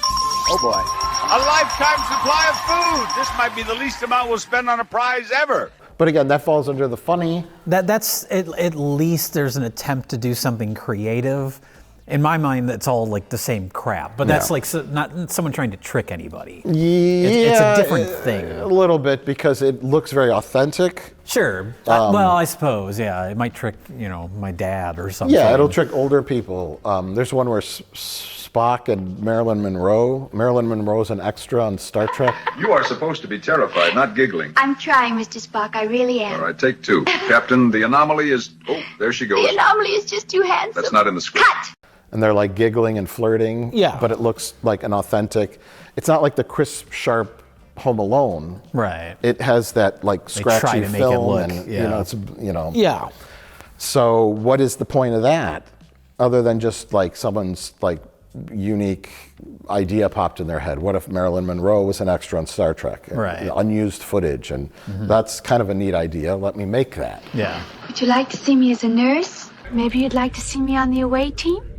Oh, boy. A lifetime supply of food. This might be the least amount we'll spend on a prize ever. But again, that falls under the funny. That's at least there's an attempt to do something creative. In my mind, that's all like the same crap. But that's like not someone trying to trick anybody. Yeah, it's a different thing. A little bit, because it looks very authentic. Sure. Well, I suppose, yeah. It might trick, my dad or something. Yeah, it'll trick older people. There's one where Spock and Marilyn Monroe. Marilyn Monroe's an extra on Star Trek. You are supposed to be terrified, not giggling. I'm trying, Mr. Spock. I really am. All right, take two. Captain, the anomaly is... Oh, there she goes. The anomaly is just too handsome. That's not in the script. Cut! And they're like giggling and flirting. Yeah. But it looks like an authentic. It's not like the crisp, sharp Home Alone. Right. It has that like scratchy try to make film, it look, and yeah. Yeah. So what is the point of that, other than just like someone's like unique idea popped in their head? What if Marilyn Monroe was an extra on Star Trek? Right. Unused footage, and that's kind of a neat idea. Let me make that. Yeah. Would you like to see me as a nurse? Maybe you'd like to see me on the away team?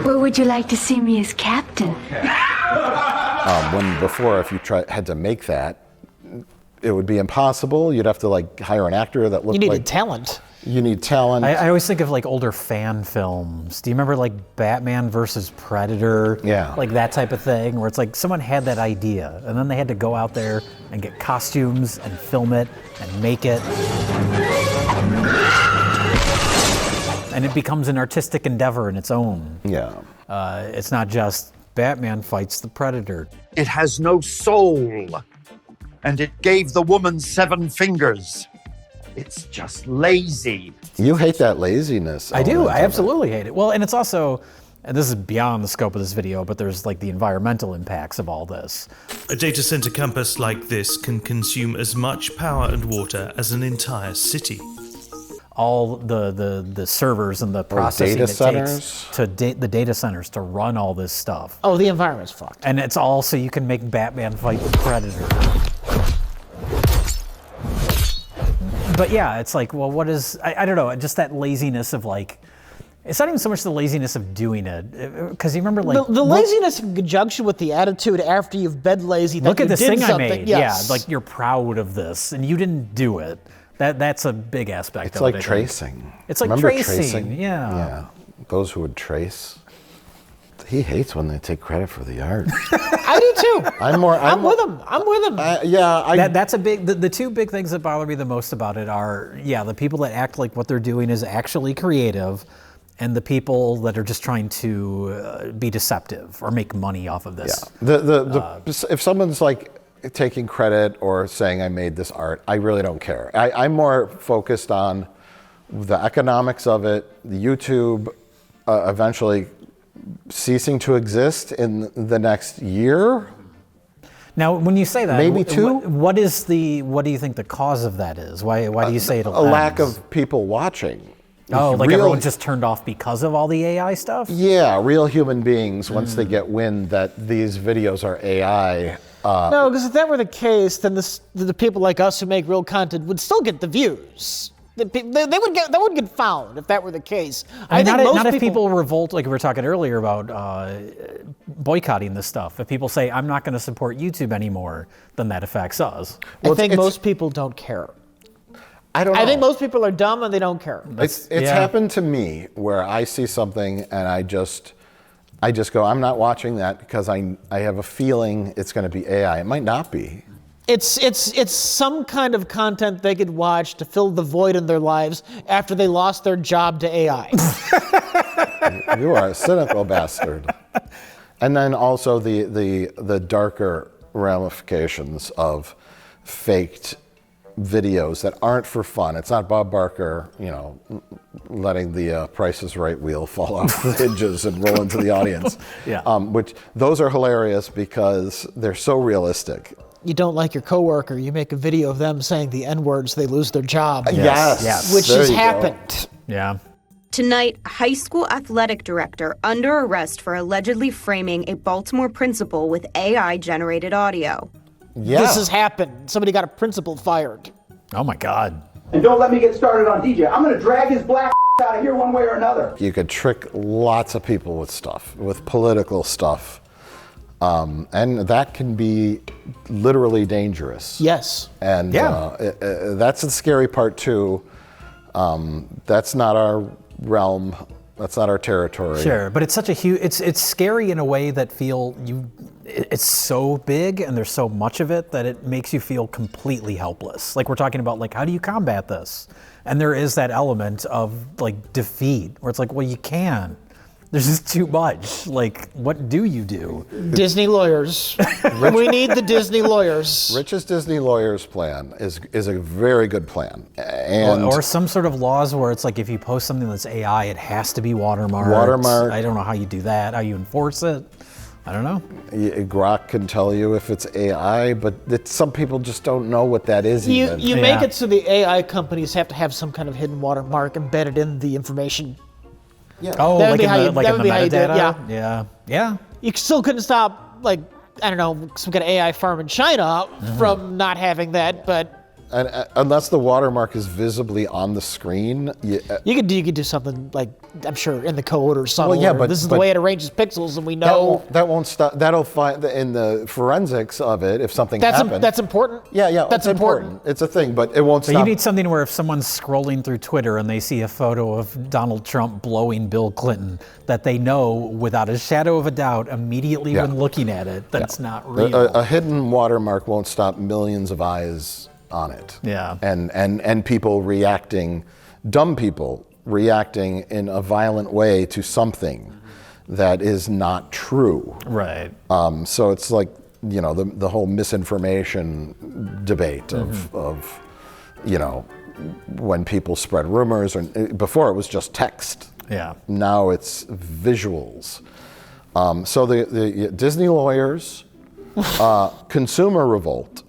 Or would you like to see me as captain? When before, if you had to make that, it would be impossible. You'd have to like hire an actor that looked like... You needed talent. You need talent. I always think of like older fan films. Do you remember like Batman versus Predator? Yeah. Like that type of thing, where it's like someone had that idea and then they had to go out there and get costumes and film it and make it. And it becomes an artistic endeavor in its own. Yeah. It's not just Batman fights the Predator. It has no soul, and it gave the woman 7 fingers. It's just lazy. You hate that laziness. I do. element I of it. absolutely hate it. Well, and it's also, and this is beyond the scope of this video, but there's like the environmental impacts of all this. A data center campus like this can consume as much power and water as an entire city. All the servers and the processing data it centers? takes to the data centers to run all this stuff. Oh, the environment's fucked. And it's all so you can make Batman fight the Predator. But yeah, it's like, well, what is, I don't know, just that laziness of like, it's not even so much the laziness of doing it, because you remember like... The laziness in conjunction with the attitude after you've been lazy that look at you this did thing something. I made. Yes. Yeah, like you're proud of this, and you didn't do it. That's a big aspect It's of like it. tracing. It's like Remember tracing, yeah. Yeah. Those who would trace. He hates when they take credit for the art. I do too. I'm with him. I'm with him. That's a big. The two big things that bother me the most about it are, the people that act like what they're doing is actually creative, and the people that are just trying to be deceptive or make money off of this. Yeah. If someone's like taking credit or saying I made this art, I really don't care. I'm more focused on the economics of it, the YouTube eventually ceasing to exist in the next year. Now, when you say that, maybe two. What do you think the cause of that is? Why do you say it'll a lack of people watching? Oh, like everyone just turned off because of all the AI stuff? Yeah, real human beings, once they get wind that these videos are AI. No, because if that were the case, then the people like us who make real content would still get the views. They would get found if that were the case. I think not if people revolt, like we were talking earlier about boycotting this stuff. If people say, I'm not going to support YouTube anymore, then that affects us. I think most people don't care. I don't know. I think most people are dumb and they don't care. It's happened to me where I see something and I just go, I'm not watching that because I have a feeling it's going to be AI. It might not be. It's some kind of content they could watch to fill the void in their lives after they lost their job to AI. You are a cynical bastard. And then also the darker ramifications of faked videos that aren't for fun. It's not Bob Barker, letting the Price is Right wheel fall off the hinges and roll into the audience. Yeah. Which those are hilarious because they're so realistic. You don't like your coworker, you make a video of them saying the N-words, they lose their job. Yes. Which There has you go. happened. Yeah. Tonight, high school athletic director under arrest for allegedly framing a Baltimore principal with AI-generated audio. Yeah. This has happened. Somebody got a principal fired. Oh my God. And don't let me get started on DJ. I'm going to drag his black out of here one way or another. You could trick lots of people with stuff, with political stuff. And that can be literally dangerous. Yes. And that's the scary part too. That's not our realm. That's not our territory. Sure, but it's such a huge, it's scary in a way that it's so big and there's so much of it that it makes you feel completely helpless. Like we're talking about, like, how do you combat this? And there is that element of like defeat where it's like, well, you can. There's just too much. Like, what do you do? Disney lawyers. We need the Disney lawyers. Rich's Disney lawyers plan is a very good plan. And or some sort of laws where it's like if you post something that's AI, it has to be watermarked. Watermarked. I don't know how you do that, how you enforce it. I don't know. Grok can tell you if it's AI, but some people just don't know what that is even. You make it so the AI companies have to have some kind of hidden watermark embedded in the information. Yeah. Oh, That would like be in how the, you- like that in would the be how you do it, metadata? yeah. Yeah. You still couldn't stop, like, I don't know, some kind of AI farm in China from not having that, but And unless the watermark is visibly on the screen, you could do something like, I'm sure, in the code or something. Well, yeah, but this is the but way it arranges pixels, and we know that won't stop. That'll find in the forensics of it if something happened. that's important. Yeah, That's it's important. It's a thing, but it won't So stop. you need something where if someone's scrolling through Twitter and they see a photo of Donald Trump blowing Bill Clinton, that they know without a shadow of a doubt immediately when looking at it that it's not real. A hidden watermark won't stop millions of eyes on it. Yeah. And people reacting, dumb people reacting in a violent way to something that is not true. Right. So it's like, the whole misinformation debate of when people spread rumors, or before it was just text. Yeah. Now it's visuals. So the Disney lawyers, consumer revolt.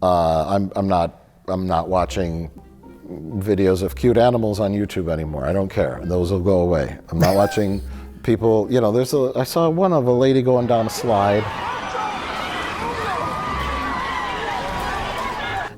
I'm not watching videos of cute animals on YouTube anymore. I don't care. Those will go away. I'm not watching people. I saw one of a lady going down a slide,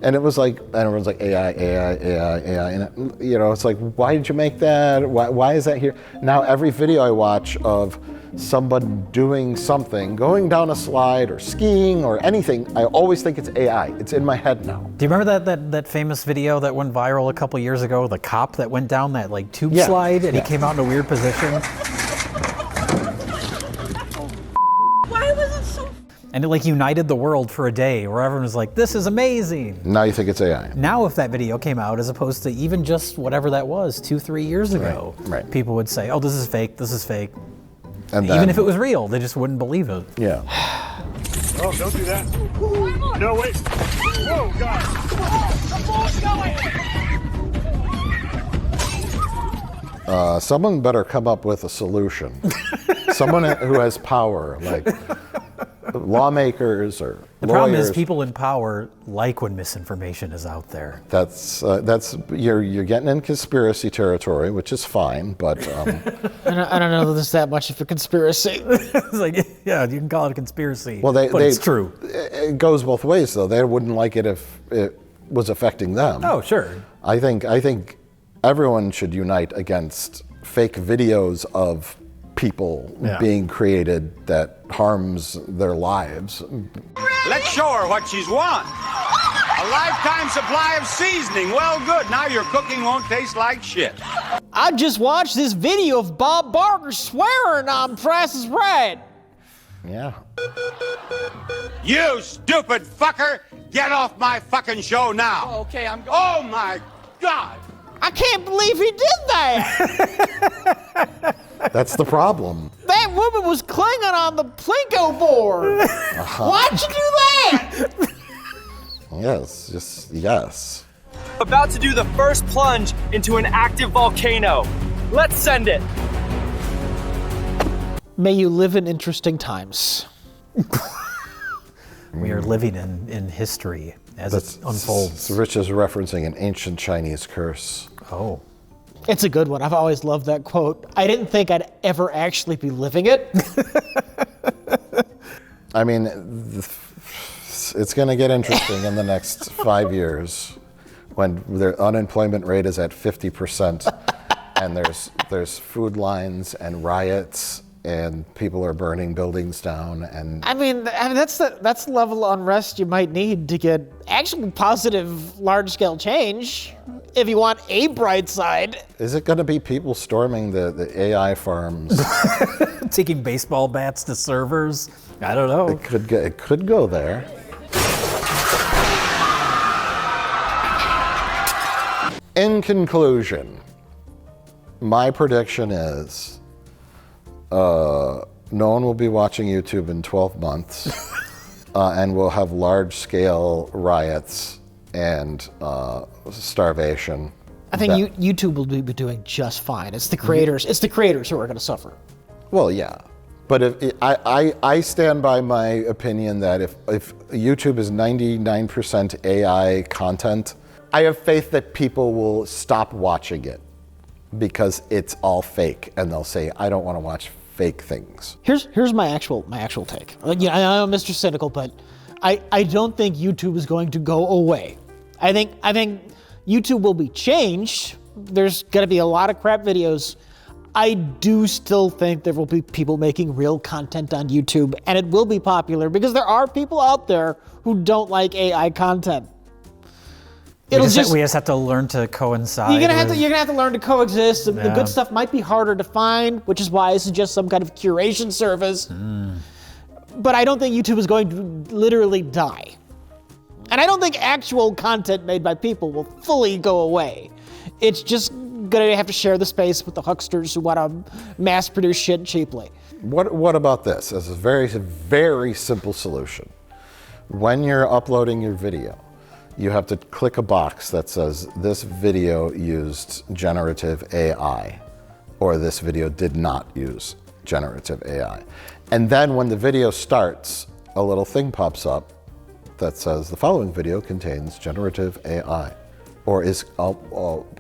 and it was like, and everyone's like AI, and it's like, why did you make that? Why is that here? Now every video I watch of someone doing something, going down a slide or skiing or anything, I always think it's AI. It's in my head now. Do you remember that famous video that went viral a couple years ago? The cop that went down that like tube slide and he came out in a weird position. Why was it so? And it like united the world for a day where everyone was like, this is amazing. Now you think it's AI. Now if that video came out as opposed to even just whatever that was 2-3 years ago, people would say, oh, this is fake, this is fake. And even if it was real, they just wouldn't believe it. Yeah. Oh, don't do that. No, wait. Whoa, God. Someone better come up with a solution. Someone who has power, like lawmakers or The problem is lawyers. people in power like when misinformation is out there. That's you're getting in conspiracy territory, which is fine, but I don't know that there's that much of a conspiracy. It's like, yeah, you can call it a conspiracy, well, but it's true. It goes both ways, though. They wouldn't like it if it was affecting them. Oh, sure. I think everyone should unite against fake videos of people being created that harms their lives. Let's show her what she's won. A lifetime supply of seasoning. Well, good. Now your cooking won't taste like shit. I just watched this video of Bob Barker swearing on Price is Right. Yeah. You stupid fucker! Get off my fucking show now. Oh, okay, I'm going. Oh my God! I can't believe he did that. That's the problem. That woman was clinging on the Plinko board. Why'd you do that? Yes, just yes. About to do the first plunge into an active volcano. Let's send it. May you live in interesting times. We are living in history as it unfolds. Rich is referencing an ancient Chinese curse. Oh. It's a good one. I've always loved that quote. I didn't think I'd ever actually be living it. I mean, it's going to get interesting in the next 5 years when the unemployment rate is at 50% and there's food lines and riots and people are burning buildings down. And I mean that's the level of unrest you might need to get actual positive large-scale change if you want a bright side. Is it going to be people storming the AI farms? Taking baseball bats to servers? I don't know. It could go there. In conclusion, my prediction is no one will be watching YouTube in 12 months, and we'll have large-scale riots and starvation. I think YouTube will be doing just fine. It's the creators. It's the creators who are going to suffer. Well, yeah, but I stand by my opinion that if YouTube is 99% AI content, I have faith that people will stop watching it because it's all fake, and they'll say, "I don't want to watch fake things." Here's my actual take. Yeah, I'm Mr. Cynical, but I don't think YouTube is going to go away. I think YouTube will be changed. There's going to be a lot of crap videos. I do still think there will be people making real content on YouTube, and it will be popular because there are people out there who don't like AI content. We just have to learn to coincide. You're gonna have to learn to coexist. The good stuff might be harder to find, which is why I suggest some kind of curation service. But I don't think YouTube is going to literally die. And I don't think actual content made by people will fully go away. It's just gonna have to share the space with the hucksters who want to mass produce shit cheaply. What about this? As a very, very simple solution. When you're uploading your video, you have to click a box that says this video used generative AI, or this video did not use generative AI. And then when the video starts, a little thing pops up that says the following video contains generative AI, or is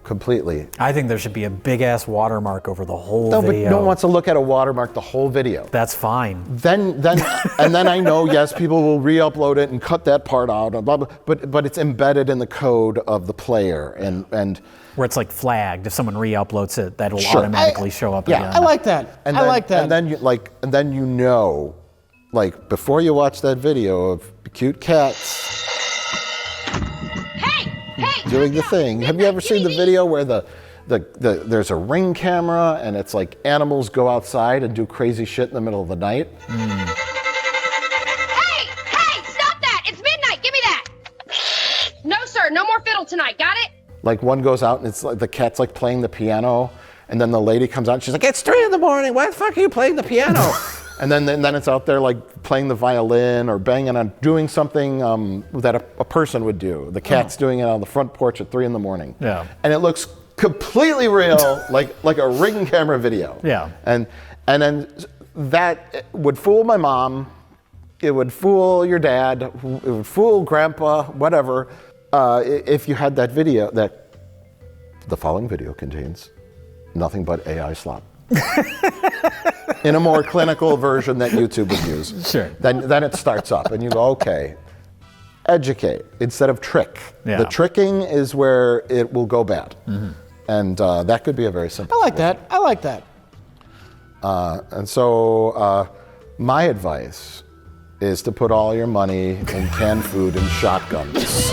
completely. I think there should be a big ass watermark over the whole video. No, but no one wants to look at a watermark the whole video. That's fine. Then I know, yes, people will re-upload it and cut that part out, and blah, blah, but it's embedded in the code of the player, and where it's like flagged. If someone re-uploads it, that'll automatically show up again. I like that. And I like that. And then you know, like before you watch that video of cute cats doing the thing. Have you ever seen the video where there's a Ring camera and it's like animals go outside and do crazy shit in the middle of the night? Hey, stop that! It's midnight, give me that! No, sir, no more fiddle tonight, got it? Like one goes out and it's like the cat's like playing the piano, and then the lady comes out and she's like, "It's 3 a.m. Why the fuck are you playing the piano?" And then it's out there like playing the violin or banging on, doing something that a person would do. The cat's doing it on the front porch at 3 a.m. Yeah. And it looks completely real, like a Ring camera video. Yeah. And then that would fool my mom. It would fool your dad. It would fool grandpa, whatever. If you had that video, that the following video contains nothing but AI slop. In a more clinical version that YouTube would use. Sure. Then it starts up and you go, okay, educate instead of trick. Yeah. The tricking is where it will go bad. And that could be a very simple I like that. And so my advice is to put all your money in canned food and shotguns.